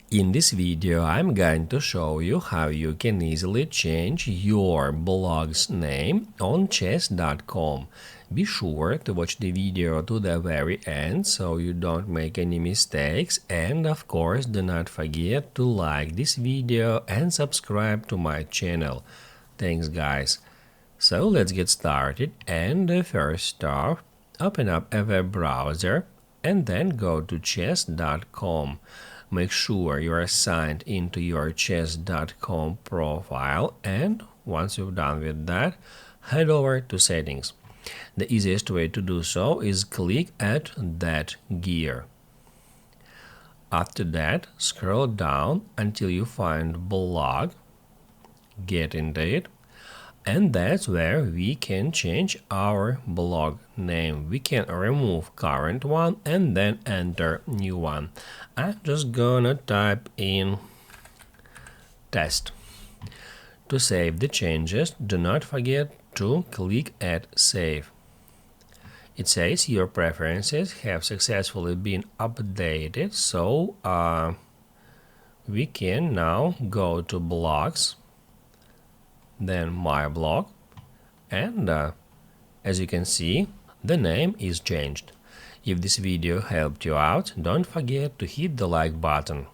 In this video, I'm going to show you how you can easily change your blog's name on chess.com. Be sure to watch the video to the very end so you don't make any mistakes, and of course do not forget to like this video and subscribe to my channel. Thanks guys. So let's get started, and first off, open up a web browser and then go to chess.com. Make sure you are signed into your chess.com profile, and once you've done with that, head over to settings. The easiest way to do so is click at that gear. After that, scroll down until you find blog, get into it, and that's where we can change our blog name. We can remove current one and then enter new one. I'm just gonna type in test. To save the changes, do not forget to click at save. It says your preferences have successfully been updated, so we can now go to blogs, then my blog, and as you can see, the name is changed. If this video helped you out, don't forget to hit the like button.